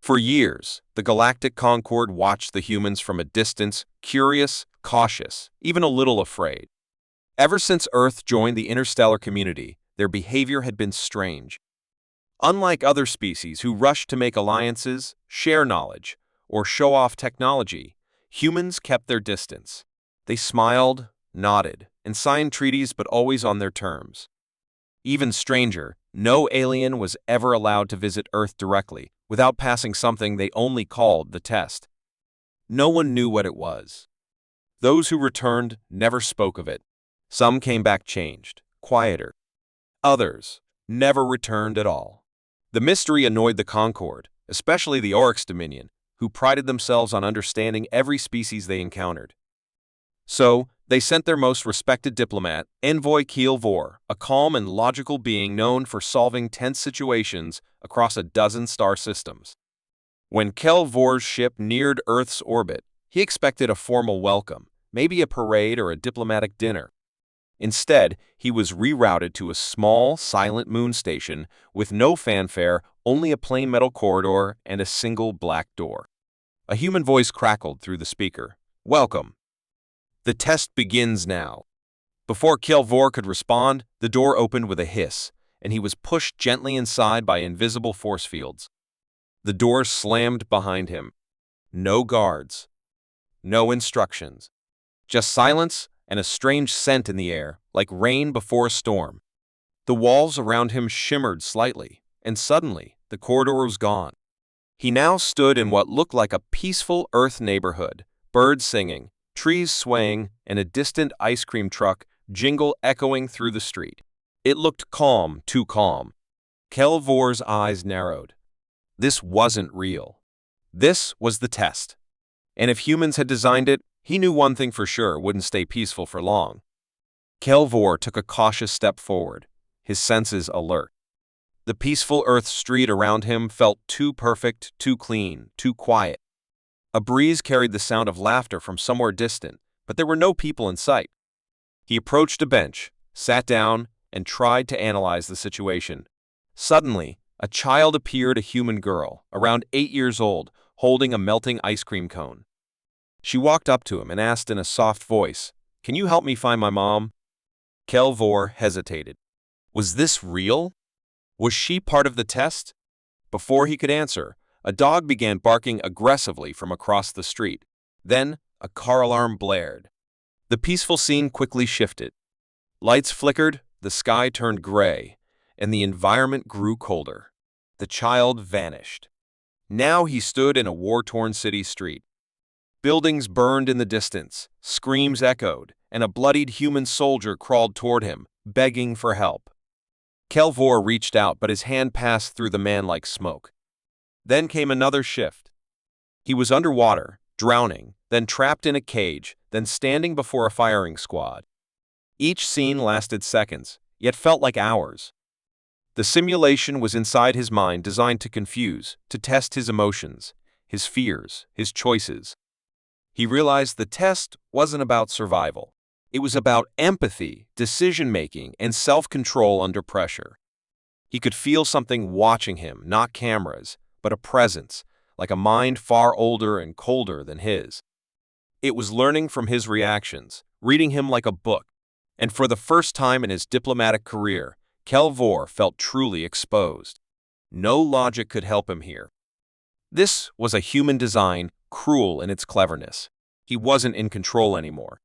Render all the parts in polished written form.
For years, the Galactic Concord watched the humans from a distance, curious, cautious, even a little afraid. Ever since Earth joined the interstellar community, their behavior had been strange. Unlike other species who rush to make alliances, share knowledge, or show off technology, humans kept their distance. They smiled, nodded, and signed treaties, but always on their terms. Even stranger, no alien was ever allowed to visit Earth directly without passing something they only called the test. No one knew what it was. Those who returned never spoke of it. Some came back changed, quieter. Others never returned at all. The mystery annoyed the Concord, especially the Orcs Dominion, who prided themselves on understanding every species they encountered. So, they sent their most respected diplomat, Envoy Vor, a calm and logical being known for solving tense situations across a dozen star systems. When Vor's ship neared Earth's orbit, he expected a formal welcome, maybe a parade or a diplomatic dinner. Instead, he was rerouted to a small, silent moon station with no fanfare, only a plain metal corridor and a single black door. A human voice crackled through the speaker. "Welcome. The test begins now." Before Vor could respond, the door opened with a hiss, and he was pushed gently inside by invisible force fields. The door slammed behind him. No guards. No instructions. Just silence and a strange scent in the air, like rain before a storm. The walls around him shimmered slightly, and suddenly the corridor was gone. He now stood in what looked like a peaceful Earth neighborhood, birds singing, trees swaying, and a distant ice cream truck jingle echoing through the street. It looked calm, too calm. Vor's eyes narrowed. This wasn't real. This was the test. And if humans had designed it, he knew one thing for sure: wouldn't stay peaceful for long. Vor took a cautious step forward, his senses alert. The peaceful Earth street around him felt too perfect, too clean, too quiet. A breeze carried the sound of laughter from somewhere distant, but there were no people in sight. He approached a bench, sat down, and tried to analyze the situation. Suddenly, a child appeared, a human girl, around 8 years old, holding a melting ice cream cone. She walked up to him and asked in a soft voice, "Can you help me find my mom?" Vor hesitated. Was this real? Was she part of the test? Before he could answer, a dog began barking aggressively from across the street. Then, a car alarm blared. The peaceful scene quickly shifted. Lights flickered, the sky turned gray, and the environment grew colder. The child vanished. Now he stood in a war-torn city street. Buildings burned in the distance, screams echoed, and a bloodied human soldier crawled toward him, begging for help. Vor reached out, but his hand passed through the man like smoke. Then came another shift. He was underwater, drowning, then trapped in a cage, then standing before a firing squad. Each scene lasted seconds, yet felt like hours. The simulation was inside his mind, designed to confuse, to test his emotions, his fears, his choices. He realized the test wasn't about survival. It was about empathy, decision-making, and self-control under pressure. He could feel something watching him, not cameras, but a presence, like a mind far older and colder than his. It was learning from his reactions, reading him like a book. And for the first time in his diplomatic career, Vor felt truly exposed. No logic could help him here. This was a human design, cruel in its cleverness. He wasn't in control anymore.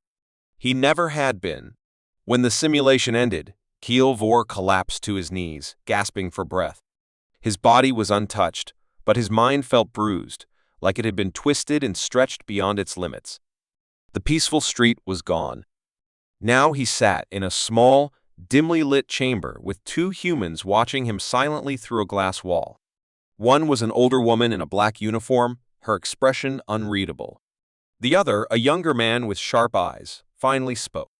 He never had been. When the simulation ended, Vor collapsed to his knees, gasping for breath. His body was untouched, but his mind felt bruised, like it had been twisted and stretched beyond its limits. The peaceful street was gone. Now he sat in a small, dimly lit chamber with 2 humans watching him silently through a glass wall. One was an older woman in a black uniform, her expression unreadable. The other, a younger man with sharp eyes, finally spoke.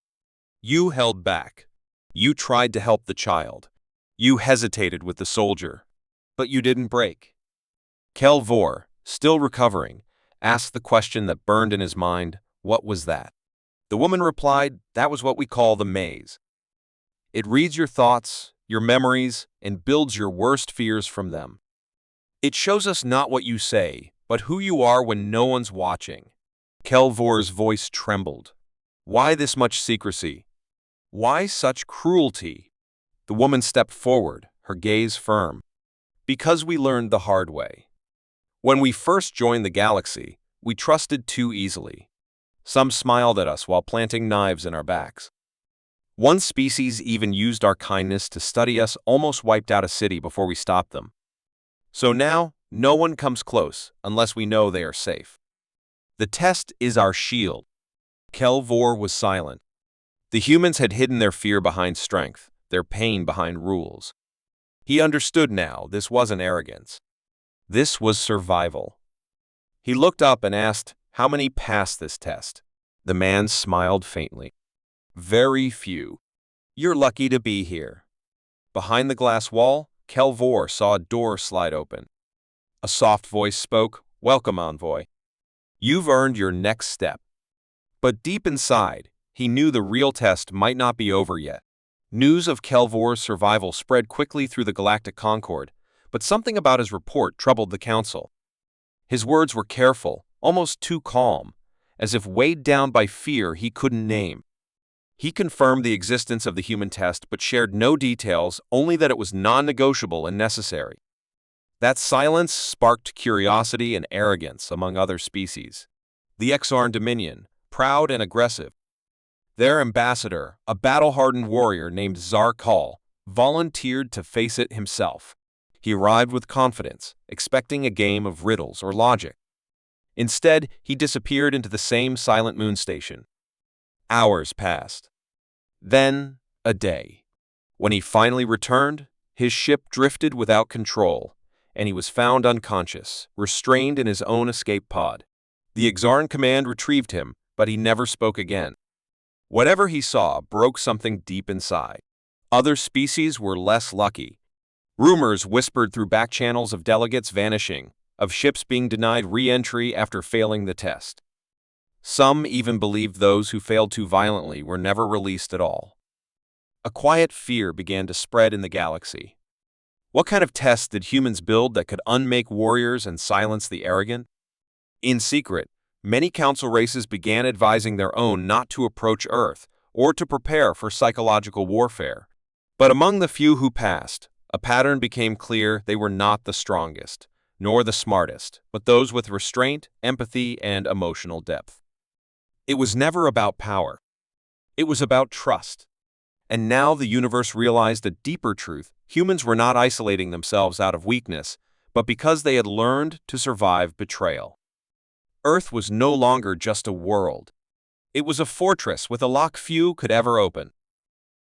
"You held back. You tried to help the child. You hesitated with the soldier. But you didn't break." Vor, still recovering, asked the question that burned in his mind, "What was that?" The woman replied, "That was what we call the maze. It reads your thoughts, your memories, and builds your worst fears from them. It shows us not what you say, but who you are when no one's watching. Kelvor's voice trembled. Why this much secrecy? Why such cruelty? The woman stepped forward, her gaze firm. Because we learned the hard way. When we first joined the galaxy, we trusted too easily. Some smiled at us while planting knives in our backs. One species even used our kindness to study us, almost wiped out a city before we stopped them. So now, no one comes close unless we know they are safe. The test is our shield. Kelvor was silent. The humans had hidden their fear behind strength, their pain behind rules. He understood now this wasn't arrogance. This was survival. He looked up and asked, "How many passed this test?" The man smiled faintly. "Very few. You're lucky to be here." Behind the glass wall, Kelvor saw a door slide open. A soft voice spoke, "Welcome, envoy. You've earned your next step." But deep inside, he knew the real test might not be over yet. News of Kelvor's survival spread quickly through the Galactic Concord, but something about his report troubled the Council. His words were careful, almost too calm, as if weighed down by fear he couldn't name. He confirmed the existence of the human test but shared no details, only that it was non-negotiable and necessary. That silence sparked curiosity and arrogance among other species. The Exarn Dominion, proud and aggressive. Their ambassador, a battle-hardened warrior named Zarkal, volunteered to face it himself. He arrived with confidence, expecting a game of riddles or logic. Instead, he disappeared into the same silent moon station. Hours passed. Then, a day. When he finally returned, his ship drifted without control, and he was found unconscious, restrained in his own escape pod. The Exarn command retrieved him, but he never spoke again. Whatever he saw broke something deep inside. Other species were less lucky. Rumors whispered through back channels of delegates vanishing, of ships being denied re-entry after failing the test. Some even believed those who failed too violently were never released at all. A quiet fear began to spread in the galaxy. What kind of test did humans build that could unmake warriors and silence the arrogant? In secret, many council races began advising their own not to approach Earth or to prepare for psychological warfare. But among the few who passed, a pattern became clear: they were not the strongest, nor the smartest, but those with restraint, empathy, and emotional depth. It was never about power. It was about trust. And now the universe realized a deeper truth: humans were not isolating themselves out of weakness, but because they had learned to survive betrayal. Earth was no longer just a world. It was a fortress with a lock few could ever open.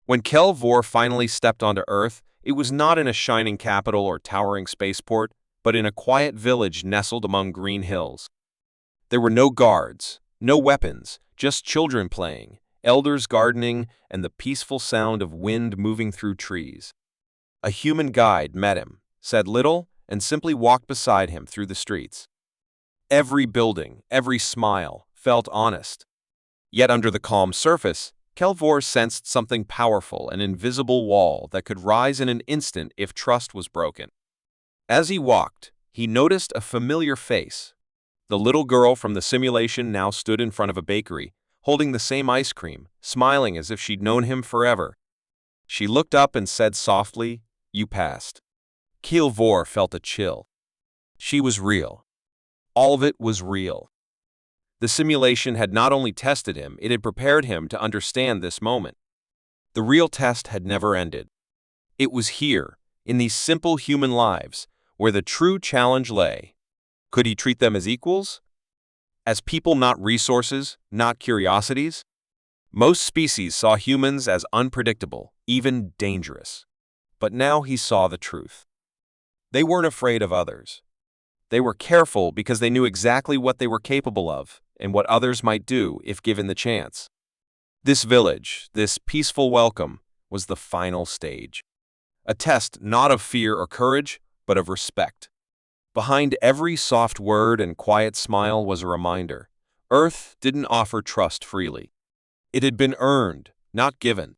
When Kelvor finally stepped onto Earth, it was not in a shining capital or towering spaceport, but in a quiet village nestled among green hills. There were no guards, no weapons, just children playing, elders gardening, and the peaceful sound of wind moving through trees. A human guide met him, said little, and simply walked beside him through the streets. Every building, every smile, felt honest. Yet under the calm surface, Kelvor sensed something powerful, an invisible wall that could rise in an instant if trust was broken. As he walked, he noticed a familiar face. The little girl from the simulation now stood in front of a bakery, holding the same ice cream, smiling as if she'd known him forever. She looked up and said softly, "You passed." Kelvor felt a chill. She was real. All of it was real. The simulation had not only tested him, it had prepared him to understand this moment. The real test had never ended. It was here, in these simple human lives, where the true challenge lay. Could he treat them as equals? As people, not resources, not curiosities? Most species saw humans as unpredictable, even dangerous. But now he saw the truth. They weren't afraid of others. They were careful because they knew exactly what they were capable of and what others might do if given the chance. This village, this peaceful welcome, was the final stage. A test not of fear or courage, but of respect. Behind every soft word and quiet smile was a reminder: Earth didn't offer trust freely. It had been earned, not given.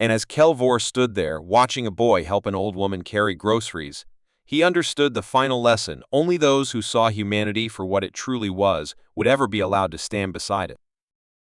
And as Kelvor stood there, watching a boy help an old woman carry groceries, He understood the final lesson: only those who saw humanity for what it truly was would ever be allowed to stand beside it.